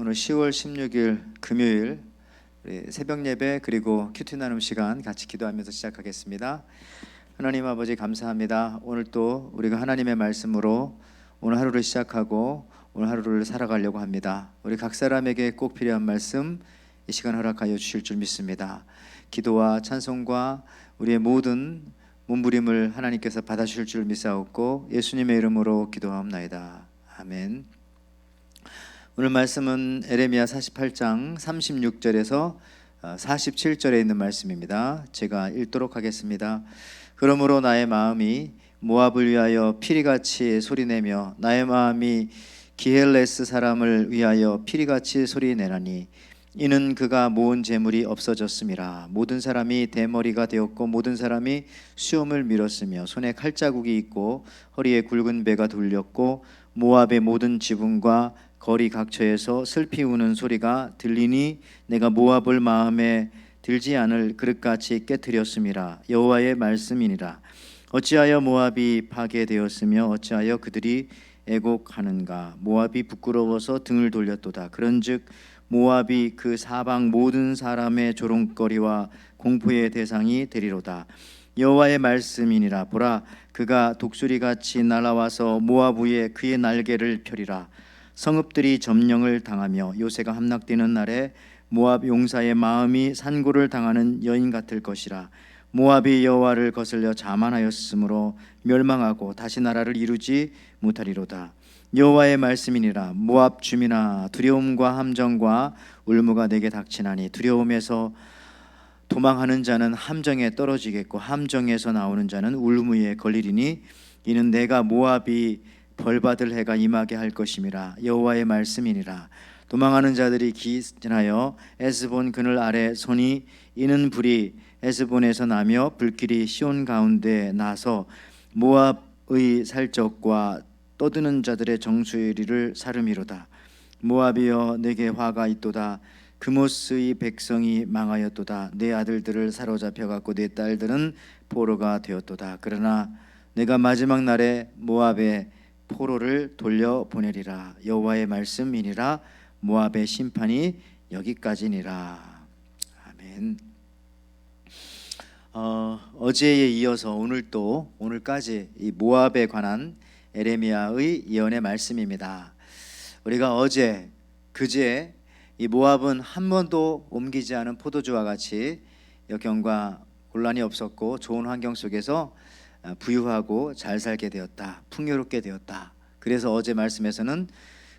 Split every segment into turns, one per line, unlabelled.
오늘 10월 16일 금요일 우리 새벽 예배 그리고 큐티 나눔 시간 같이 기도하면서 시작하겠습니다. 하나님 아버지 감사합니다. 오늘 또 우리가 하나님의 말씀으로 오늘 하루를 시작하고 오늘 하루를 살아가려고 합니다. 우리 각 사람에게 꼭 필요한 말씀 이 시간 허락하여 주실 줄 믿습니다. 기도와 찬송과 우리의 모든 몸부림을 하나님께서 받아주실 줄 믿사옵고 예수님의 이름으로 기도하옵나이다. 아멘. 오늘 말씀은 에레미야 48장 36절에서 47절에 있는 말씀입니다. 제가 읽도록 하겠습니다. 그러므로 나의 마음이 모압을 위하여 피리같이 소리내며 나의 마음이 기헬레스 사람을 위하여 피리같이 소리내나니 이는 그가 모은 재물이 없어졌음이라. 모든 사람이 대머리가 되었고 모든 사람이 수염을 밀었으며 손에 칼자국이 있고 허리에 굵은 배가 돌렸고 모압의 모든 지붕과 거리 각처에서 슬피 우는 소리가 들리니 내가 모압을 마음에 들지 않을 그릇같이 깨뜨렸음이라. 여호와의 말씀이니라. 어찌하여 모압이 파괴되었으며 어찌하여 그들이 애곡하는가. 모압이 부끄러워서 등을 돌렸도다. 그런즉 모압이 그 사방 모든 사람의 조롱거리와 공포의 대상이 되리로다. 여호와의 말씀이니라. 보라, 그가 독수리같이 날아와서 모압 위에 그의 날개를 펴리라. 성읍들이 점령을 당하며 요새가 함락되는 날에 모압 용사의 마음이 산고를 당하는 여인 같을 것이라. 모압이 여호와를 거슬려 자만하였으므로 멸망하고 다시 나라를 이루지 못하리로다. 여호와의 말씀이니라. 모압 주민아, 두려움과 함정과 울무가 내게 닥치나니 두려움에서 도망하는 자는 함정에 떨어지겠고 함정에서 나오는 자는 울무에 걸리리니 이는 내가 모압이 벌받을 해가 임하게 할 것임이라. 여호와의 말씀이니라. 도망하는 자들이 기진하여 에스본 그늘 아래 손이 이는 불이 에스본에서 나며 불길이 시온 가운데 나서 모압의 살적과 떠드는 자들의 정수리를 사르미로다. 모압이여 내게 화가 있도다. 그모스의 백성이 망하였도다. 내 아들들을 사로잡혀 갖고 내 딸들은 포로가 되었도다. 그러나 내가 마지막 날에 모압의 포로를 돌려보내리라. 여호와의 말씀이니라. 모압의 심판이 여기까지니라. 아멘. 어제에 이어서 오늘까지 이 모압에 관한 에레미야의 예언의 말씀입니다. 우리가 어제 그제 이 모압은 한 번도 옮기지 않은 포도주와 같이 역경과 곤란이 없었고 좋은 환경 속에서 부유하고 잘 살게 되었다. 풍요롭게 되었다. 그래서 어제 말씀에서는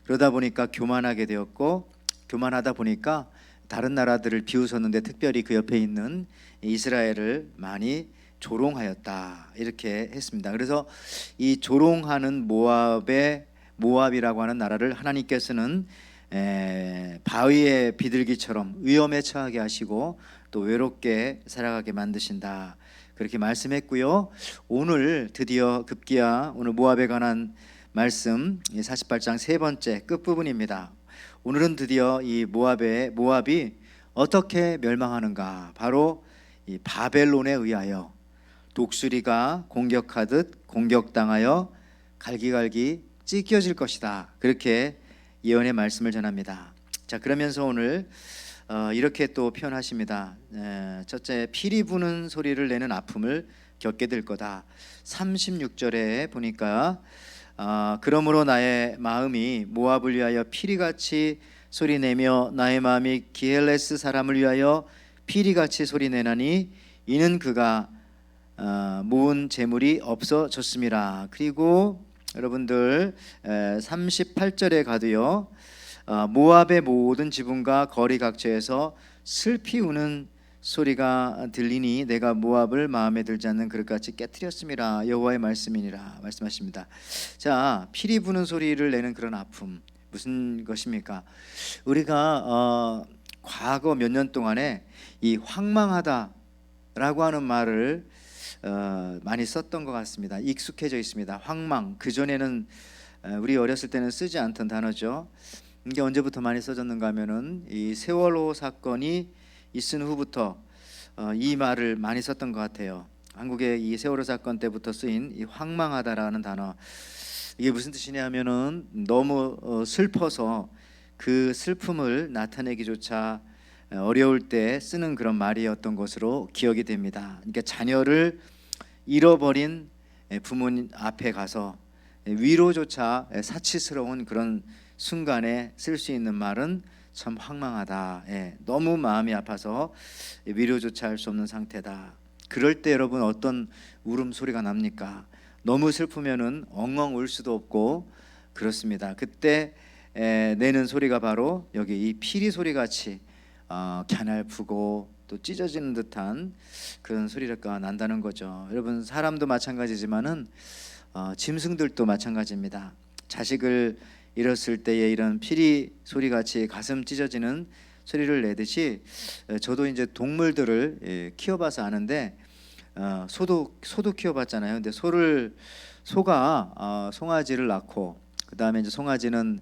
그러다 보니까 교만하게 되었고 교만하다 보니까 다른 나라들을 비웃었는데 특별히 그 옆에 있는 이스라엘을 많이 조롱하였다. 이렇게 했습니다. 그래서 이 조롱하는 모압이라고 하는 나라를 하나님께서는 바위의 비둘기처럼 위험에 처하게 하시고 또 외롭게 살아가게 만드신다. 그렇게 말씀했고요. 오늘 드디어 급기야 오늘 모압에 관한 말씀 48장 세 번째 끝부분입니다. 오늘은 드디어 이 모압이 어떻게 멸망하는가. 바로 이 바벨론에 의하여 독수리가 공격하듯 공격당하여 갈기갈기 찢겨질 것이다. 그렇게 예언의 말씀을 전합니다. 자, 그러면서 오늘 이렇게 또 표현하십니다. 첫째, 피리 부는 소리를 내는 아픔을 겪게 될 거다. 36절에 보니까 그러므로 나의 마음이 모압을 위하여 피리같이 소리내며 나의 마음이 기헬레스 사람을 위하여 피리같이 소리내나니 이는 그가 모은 재물이 없어졌음이라. 그리고 여러분들 38절에 가도요. 모압의 모든 지붕과 거리 각처에서 슬피 우는 소리가 들리니 내가 모압을 마음에 들지 않는 그릇같이 깨뜨렸음이라. 여호와의 말씀이니라 말씀하십니다. 자, 피리 부는 소리를 내는 그런 아픔 무슨 것입니까? 우리가 과거 몇 년 동안에 이 황망하다라고 하는 말을 많이 썼던 것 같습니다. 익숙해져 있습니다. 황망. 그전에는 우리 어렸을 때는 쓰지 않던 단어죠. 이게 언제부터 많이 써졌는가 하면은 이 세월호 사건이 있은 후부터 이 말을 많이 썼던 것 같아요. 한국의 이 세월호 사건 때부터 쓰인 이 황망하다라는 단어, 이게 무슨 뜻이냐면은 너무 슬퍼서 그 슬픔을 나타내기조차 어려울 때 쓰는 그런 말이었던 것으로 기억이 됩니다. 그러니까 자녀를 잃어버린 부모님 앞에 가서 위로조차 사치스러운 그런 순간에 쓸 수 있는 말은 참 황망하다. 너무 마음이 아파서 위로조차 할 수 없는 상태다. 그럴 때 여러분 어떤 울음소리가 납니까? 너무 슬프면은 엉엉 울 수도 없고 그렇습니다. 그때 내는 소리가 바로 여기 이 피리 소리 같이 갸냘프고 또 찢어지는 듯한 그런 소리가 난다는 거죠. 여러분 사람도 마찬가지지만은 짐승들도 마찬가지입니다. 자식을 잃었을 때에 이런 피리 소리 같이 가슴 찢어지는 소리를 내듯이 저도 이제 동물들을 키워봐서 아는데 소도 키워봤잖아요. 근데 소가 송아지를 낳고 그 다음에 이제 송아지는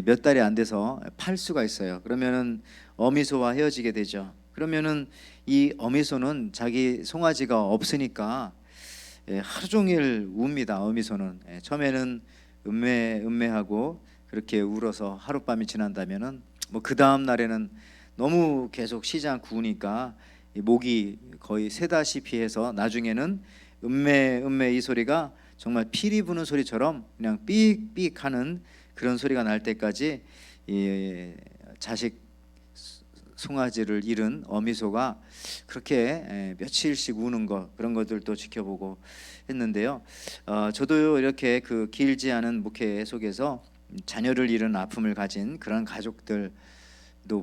몇 달이 안 돼서 팔 수가 있어요. 그러면은 어미소와 헤어지게 되죠. 그러면은 이 어미소는 자기 송아지가 없으니까 하루 종일 웁니다. 어미소는 처음에는 음매하고 그렇게 울어서 하룻밤이 지난다면은 뭐 그 다음 날에는 너무 계속 쉬지 않고 우니까 목이 거의 새다시피 해서 나중에는 음매 이 소리가 정말 피리 부는 소리처럼 그냥 삑삑 하는 그런 소리가 날 때까지 이 자식 송아지를 잃은 어미소가 그렇게 며칠씩 우는 것, 그런 것들도 지켜보고 했는데요. 저도 이렇게 그 길지 않은 목회 속에서 자녀를 잃은 아픔을 가진 그런 가족들도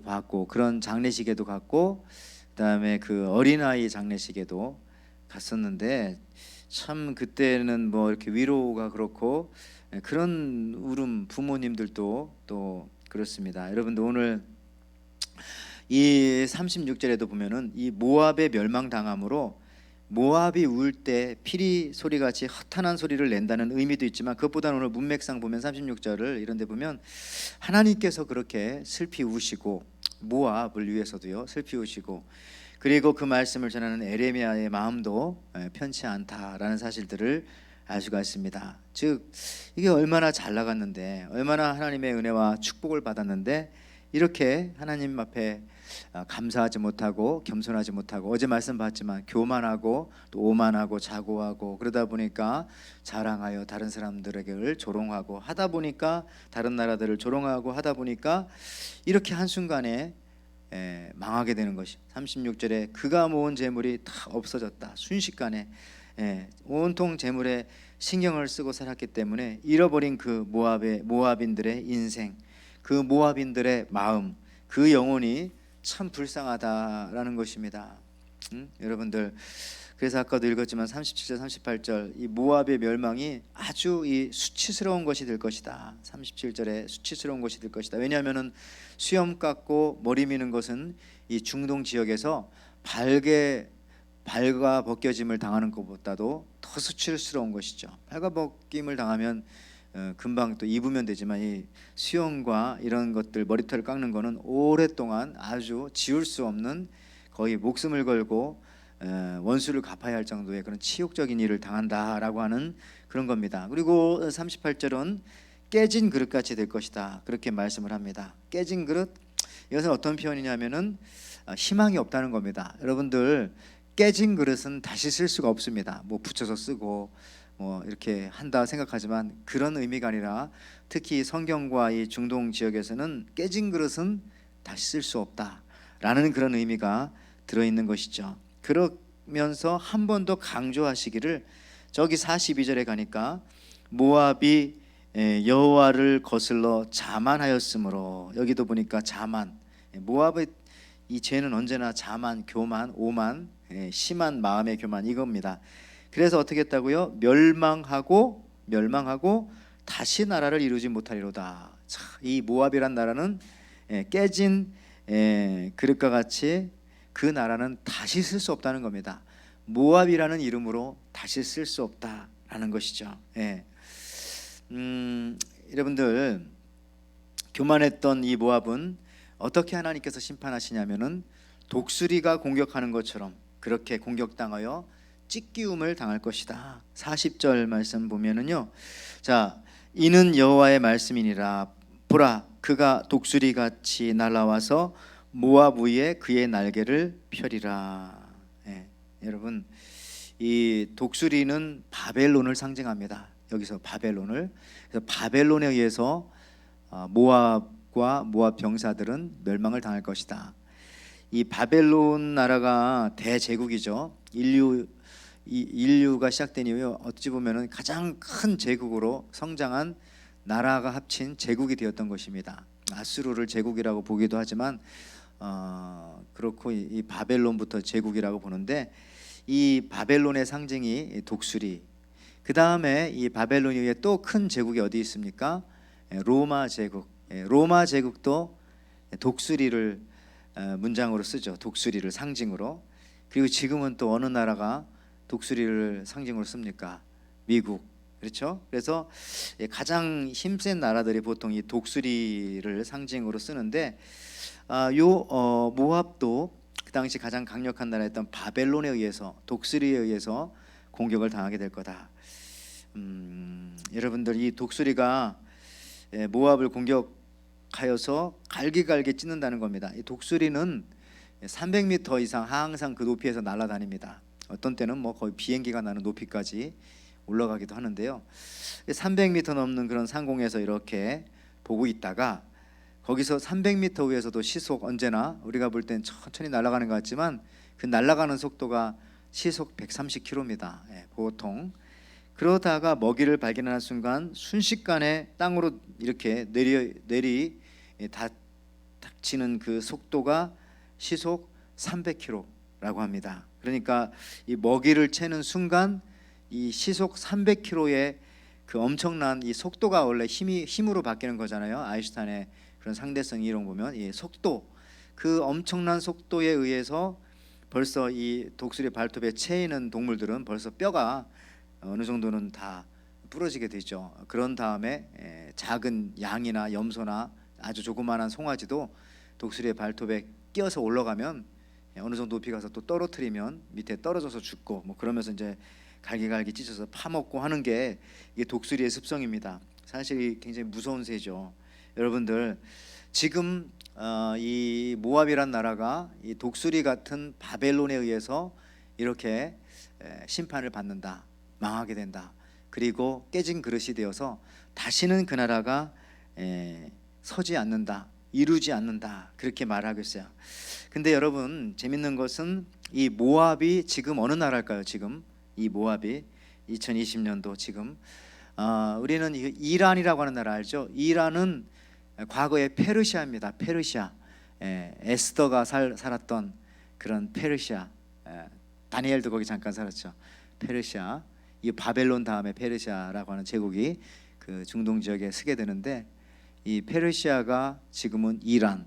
봤고, 그런 장례식에도 갔고, 그다음에 그 어린아이 장례식에도 갔었는데 참 그때는 뭐 이렇게 위로가 그렇고 그런 울음, 부모님들도 또 그렇습니다. 여러분도 오늘 이 36절에도 보면은 이 모압의 멸망당함으로 모압이 울 때 피리 소리같이 허탄한 소리를 낸다는 의미도 있지만, 그것보다는 오늘 문맥상 보면 36절을 이런 데 보면 하나님께서 그렇게 슬피 우시고 모압을 위해서도요 슬피 우시고, 그리고 그 말씀을 전하는 에레미야의 마음도 편치 않다라는 사실들을 알 수가 있습니다. 즉 이게 얼마나 잘 나갔는데, 얼마나 하나님의 은혜와 축복을 받았는데 이렇게 하나님 앞에 감사하지 못하고 겸손하지 못하고, 어제 말씀 봤지만 교만하고 또 오만하고 자고하고, 그러다 보니까 자랑하여 다른 사람들에게 조롱하고 하다 보니까, 다른 나라들을 조롱하고 하다 보니까 이렇게 한순간에 망하게 되는 것이, 36절에 그가 모은 재물이 다 없어졌다. 순식간에 온통 재물에 신경을 쓰고 살았기 때문에 잃어버린 그 모압인들의 인생, 그 모압인들의 마음, 그 영혼이 참 불쌍하다라는 것입니다. 여러분들, 그래서 아까도 읽었지만 37절 38절 이 모압의 멸망이 아주 이 수치스러운 것이 될 것이다. 37절에 수치스러운 것이 될 것이다. 왜냐하면은 수염 깎고 머리 미는 것은 이 중동 지역에서 발과 벗겨짐을 당하는 것보다도 더 수치스러운 것이죠. 발과 벗김을 당하면 금방 또 입으면 되지만, 이 수염과 이런 것들, 머리털을 깎는 거는 오랫동안 아주 지울 수 없는, 거의 목숨을 걸고 원수를 갚아야 할 정도의 그런 치욕적인 일을 당한다라고 하는 그런 겁니다. 그리고 38절은 깨진 그릇같이 될 것이다, 그렇게 말씀을 합니다. 깨진 그릇, 이것은 어떤 표현이냐면은 희망이 없다는 겁니다. 여러분들, 깨진 그릇은 다시 쓸 수가 없습니다. 뭐 붙여서 쓰고 뭐 이렇게 한다 생각하지만 그런 의미가 아니라, 특히 성경과 이 중동 지역에서는 깨진 그릇은 다시 쓸 수 없다라는 그런 의미가 들어있는 것이죠. 그러면서 한 번 더 강조하시기를, 저기 42절에 가니까 모압이 여호와를 거슬러 자만하였으므로, 여기도 보니까 자만, 모압의 이 죄는 언제나 자만, 교만, 오만, 심한 마음의 교만, 이겁니다. 그래서 어떻게 했다고요? 멸망하고 다시 나라를 이루지 못하리로다. 이 모압이란 나라는 깨진 그릇과 같이 그 나라는 다시 쓸 수 없다는 겁니다. 모압이라는 이름으로 다시 쓸 수 없다라는 것이죠. 여러분들, 교만했던 이 모압은 어떻게 하나님께서 심판하시냐면은 독수리가 공격하는 것처럼 그렇게 공격당하여 찢기움을 당할 것이다. 40절 말씀 보면은요, 자, 이는 여호와의 말씀이니라. 보라, 그가 독수리 같이 날아와서 모압 위에 그의 날개를 펴리라. 여러분, 이 독수리는 바벨론을 상징합니다. 여기서 바벨론을. 그래서 바벨론에 의해서 모압과 모압 병사들은 멸망을 당할 것이다. 이 바벨론 나라가 대제국이죠. 인류가 시작된 이후에 어찌 보면은 가장 큰 제국으로 성장한 나라가 합친 제국이 되었던 것입니다. 아수르를 제국이라고 보기도 하지만 그렇고 이 바벨론부터 제국이라고 보는데, 이 바벨론의 상징이 독수리. 그 다음에 이 바벨론 이후에 또 큰 제국이 어디 있습니까? 로마 제국. 로마 제국도 독수리를 문장으로 쓰죠. 독수리를 상징으로. 그리고 지금은 또 어느 나라가 독수리를 상징으로 씁니까? 미국. 그렇죠? 그래서 가장 힘센 나라들이 보통 이 독수리를 상징으로 쓰는데, 모압도 그 당시 가장 강력한 나라였던 바벨론에 의해서, 독수리에 의해서 공격을 당하게 될 거다. 여러분들, 이 독수리가 모압을 공격하여서 갈기갈기 찢는다는 겁니다. 이 독수리는 300m 이상 항상 그 높이에서 날아다닙니다. 어떤 때는 뭐 거의 비행기가 나는 높이까지 올라가기도 하는데요. 300m 넘는 그런 상공에서 이렇게 보고 있다가 거기서 300m 위에서도 시속, 언제나 우리가 볼 땐 천천히 날아가는 것 같지만 그 날아가는 속도가 시속 130km입니다. 보통. 그러다가 먹이를 발견하는 순간 순식간에 땅으로 이렇게 닥치는 그 속도가 시속 300km라고 합니다. 그러니까 이 먹이를 채는 순간 이 시속 300km의 그 엄청난 이 속도가 원래 힘으로 바뀌는 거잖아요. 아인슈타인의 그런 상대성 이론 보면 이 속도, 그 엄청난 속도에 의해서 벌써 이 독수리 발톱에 채이는 동물들은 벌써 뼈가 어느 정도는 다 부러지게 되죠. 그런 다음에 작은 양이나 염소나 아주 조그마한 송아지도 독수리의 발톱에 끼어서 올라가면 어느 정도 높이 가서 또 떨어뜨리면 밑에 떨어져서 죽고, 뭐 그러면서 이제 갈기갈기 찢어서 파먹고 하는 게 이게 독수리의 습성입니다. 사실 굉장히 무서운 새죠. 여러분들, 지금 이 모압이란 나라가 이 독수리 같은 바벨론에 의해서 이렇게 심판을 받는다, 망하게 된다. 그리고 깨진 그릇이 되어서 다시는 그 나라가 서지 않는다, 이루지 않는다, 그렇게 말하고 있어요. 근데 여러분, 재밌는 것은 이 모압이 지금 어느 나라일까요? 지금 이 모압이 2020년도 지금 우리는 이란이라고 하는 나라 알죠? 이란은 과거에 페르시아입니다. 페르시아. 에스더가 살았던 그런 페르시아. 다니엘도 거기 잠깐 살았죠. 페르시아. 이 바벨론 다음에 페르시아라고 하는 제국이 그 중동 지역에 서게 되는데, 이 페르시아가 지금은 이란.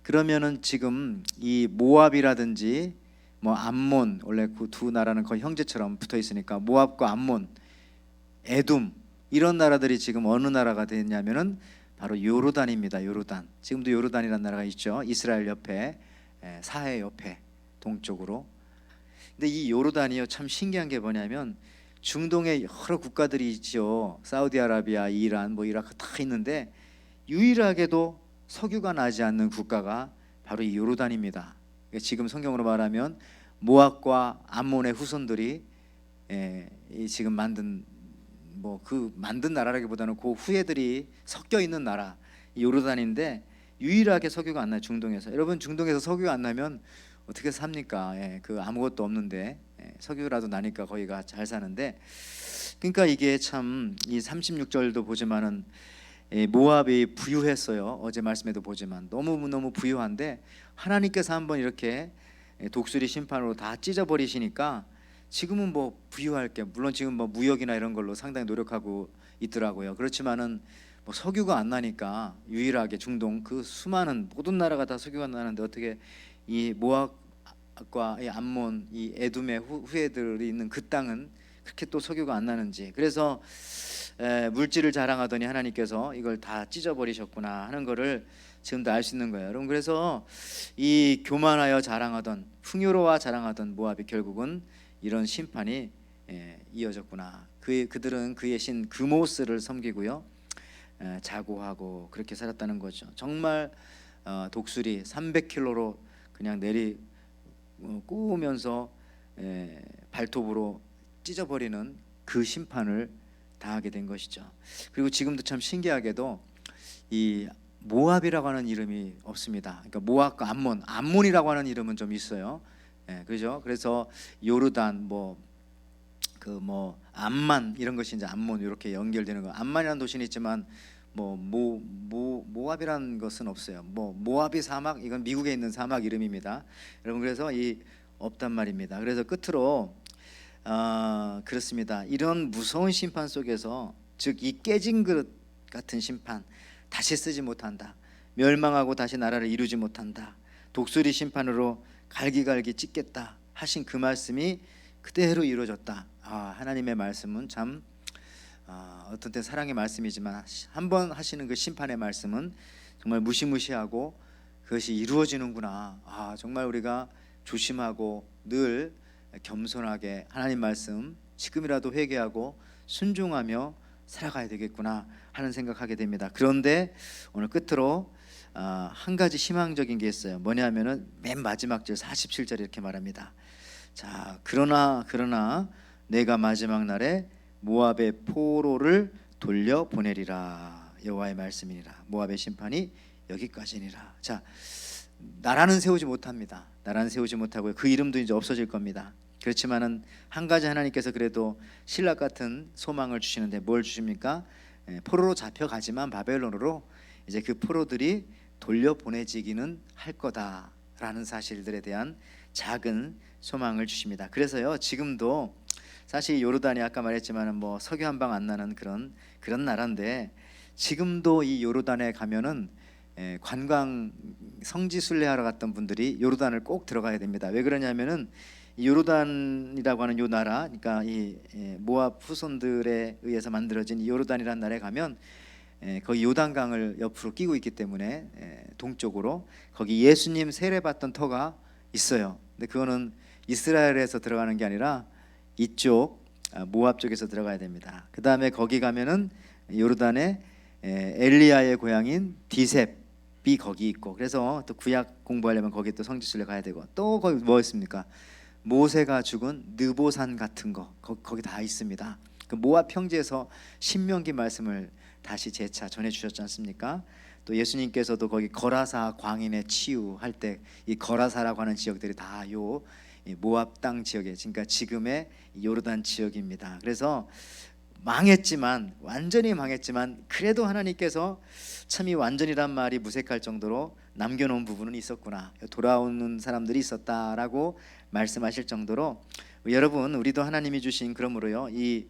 그러면은 지금 이 모압이라든지 뭐 암몬, 원래 그 두 나라는 거의 형제처럼 붙어 있으니까 모압과 암몬, 에돔, 이런 나라들이 지금 어느 나라가 됐냐면은 바로 요르단입니다. 요르단. 지금도 요르단이라는 나라가 있죠. 이스라엘 옆에, 사해 옆에 동쪽으로. 근데 이 요르단이요, 참 신기한 게 뭐냐면 중동에 여러 국가들이 있죠. 사우디아라비아, 이란, 뭐 이라크 다 있는데 유일하게도 석유가 나지 않는 국가가 바로 이 요르단입니다. 지금 성경으로 말하면 모압과 암몬의 후손들이 지금 만든 만든 나라라기보다는 그 후예들이 섞여 있는 나라, 요르단인데 유일하게 석유가 안 나요. 중동에서. 여러분, 중동에서 석유가 안 나면 어떻게 삽니까? 그 아무것도 없는데 석유라도 나니까 거기가 잘 사는데, 그러니까 이게 참 이 36절도 보지만은 모압이 부유했어요. 어제 말씀에도 보지만 너무 부유한데 하나님께서 한번 이렇게 독수리 심판으로 다 찢어버리시니까 지금은 뭐 부유할 게, 물론 지금 뭐 무역이나 이런 걸로 상당히 노력하고 있더라고요. 그렇지만은 뭐 석유가 안 나니까 유일하게 중동 그 수많은 모든 나라가 다 석유가 나는데 어떻게 이 모압과 이 암몬, 이 에돔의 후예들이 있는 그 땅은 그렇게 또 석유가 안 나는지. 그래서 물질을 자랑하더니 하나님께서 이걸 다 찢어버리셨구나 하는 거를 지금도 알 수 있는 거예요. 여러분, 그래서 이 교만하여 자랑하던, 풍요로워 자랑하던 모압이 결국은 이런 심판이 이어졌구나. 그들은 그의 신 그모스를 섬기고요. 자고하고 그렇게 살았다는 거죠. 정말 독수리 300km로 그냥 꼬우면서 발톱으로 찢어버리는 그 심판을 당하게 된 것이죠. 그리고 지금도 참 신기하게도 이 모압이라고 하는 이름이 없습니다. 그러니까 모압과 암몬이라고 하는 이름은 좀 있어요. 그죠? 그래서 요르단 암만 이런 것이 이제 암몬 이렇게 연결되는 거. 암만이라는 도시는 있지만 모압이라는 것은 없어요. 모압이 사막, 이건 미국에 있는 사막 이름입니다. 여러분, 그래서 이 없단 말입니다. 그래서 끝으로 그렇습니다. 이런 무서운 심판 속에서, 즉 이 깨진 그릇 같은 심판, 다시 쓰지 못한다, 멸망하고 다시 나라를 이루지 못한다, 독수리 심판으로 갈기갈기 찢겠다 하신 그 말씀이 그대로 이루어졌다. 하나님의 말씀은 참 어떤 때 사랑의 말씀이지만 한번 하시는 그 심판의 말씀은 정말 무시무시하고 그것이 이루어지는구나. 정말 우리가 조심하고 늘 겸손하게 하나님 말씀 지금이라도 회개하고 순종하며 살아가야 되겠구나 하는 생각하게 됩니다. 그런데 오늘 끝으로 한 가지 희망적인 게 있어요. 뭐냐면은 맨 마지막 절 47절에 이렇게 말합니다. 자, 그러나 내가 마지막 날에 모압의 포로를 돌려보내리라. 여호와의 말씀이니라. 모압의 심판이 여기까지니라. 자, 나라는 세우지 못합니다. 나라는 세우지 못하고요, 그 이름도 이제 없어질 겁니다. 그렇지만은 한 가지 하나님께서 그래도 신락 같은 소망을 주시는데 뭘 주십니까? 포로로 잡혀가지만 바벨론으로 이제 그 포로들이 돌려보내지기는 할 거다라는 사실들에 대한 작은 소망을 주십니다. 그래서요, 지금도 사실 요르단이 아까 말했지만은 석유 한 방 안 나는 그런 나라인데, 지금도 이 요르단에 가면은 관광 성지 순례하러 갔던 분들이 요르단을 꼭 들어가야 됩니다. 왜 그러냐면은 이 요르단이라고 하는 요 나라, 그러니까 이 모압 후손들에 의해서 만들어진 이 요르단이라는 나라에 가면 거기 요단강을 옆으로 끼고 있기 때문에 동쪽으로 거기 예수님 세례받던 터가 있어요. 근데 그거는 이스라엘에서 들어가는 게 아니라 이쪽 모압 쪽에서 들어가야 됩니다. 그 다음에 거기 가면은 요르단에 엘리야의 고향인 디셉이 거기 있고, 그래서 또 구약 공부하려면 거기 또 성지순례 가야 되고, 또 거기 뭐 있습니까? 모세가 죽은 느보산 같은 거 거기 다 있습니다. 그 모압 평지에서 신명기 말씀을 다시 재차 전해 주셨지 않습니까? 또 예수님께서도 거기 거라사 광인의 치유할 때 이 거라사라고 하는 지역들이 다 요 모압 땅 지역에, 그러니까 지금의 요르단 지역입니다. 그래서 완전히 망했지만 그래도 하나님께서 참 이 완전이란 말이 무색할 정도로 남겨놓은 부분은 있었구나, 돌아오는 사람들이 있었다라고 말씀하실 정도로, 여러분, 우리도 하나님이 주신, 그러므로요, 이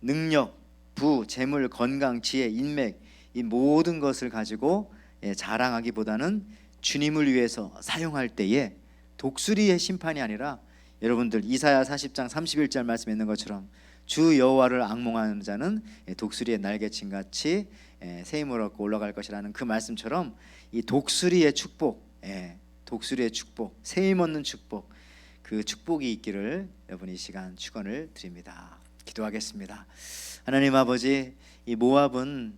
능력, 부, 재물, 건강, 지혜, 인맥, 이 모든 것을 가지고 자랑하기보다는 주님을 위해서 사용할 때에 독수리의 심판이 아니라, 여러분들 이사야 40장 31절 말씀에 있는 것처럼 주 여호와를 앙몽하는 자는 독수리의 날개친 같이 새 힘을 얻고 올라갈 것이라는 그 말씀처럼, 이 독수리의 축복, 독수리의 축복, 새 힘 얻는 축복, 그 축복이 있기를 여러분 이 시간 축원을 드립니다. 기도하겠습니다. 하나님 아버지, 이 모압은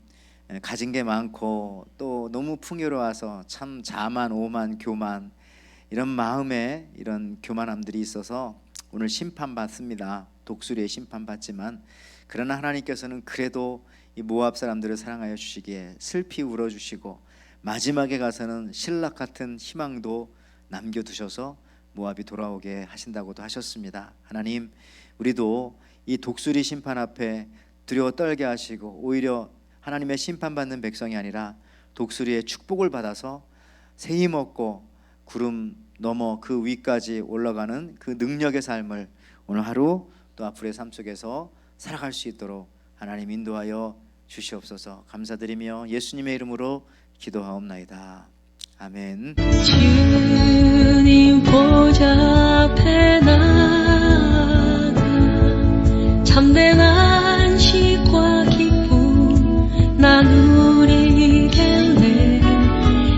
가진 게 많고 또 너무 풍요로워서 참 자만, 오만, 교만, 이런 마음에 이런 교만함들이 있어서 오늘 심판받습니다. 독수리의 심판받지만, 그러나 하나님께서는 그래도 이 모압 사람들을 사랑하여 주시기에 슬피 울어주시고 마지막에 가서는 신락 같은 희망도 남겨두셔서 모압이 돌아오게 하신다고도 하셨습니다. 하나님, 우리도 이 독수리 심판 앞에 두려워 떨게 하시고 오히려 하나님의 심판받는 백성이 아니라 독수리의 축복을 받아서 새 힘 얻고 구름 넘어 그 위까지 올라가는 그 능력의 삶을 오늘 하루 또 앞으로의 삶 속에서 살아갈 수 있도록 하나님 인도하여 주시옵소서. 감사드리며 예수님의 이름으로 기도하옵나이다. 아멘.
주님 보좌 앞에 나가 참된 안식과 기쁨 나누리겠네.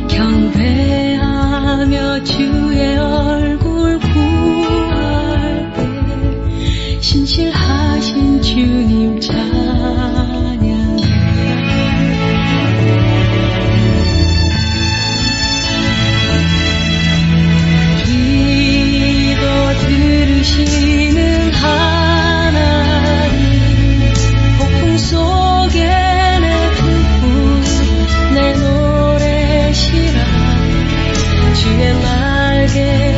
경배하며 주의 얼굴 구할 때 신실하신 주님 찬양해. 나게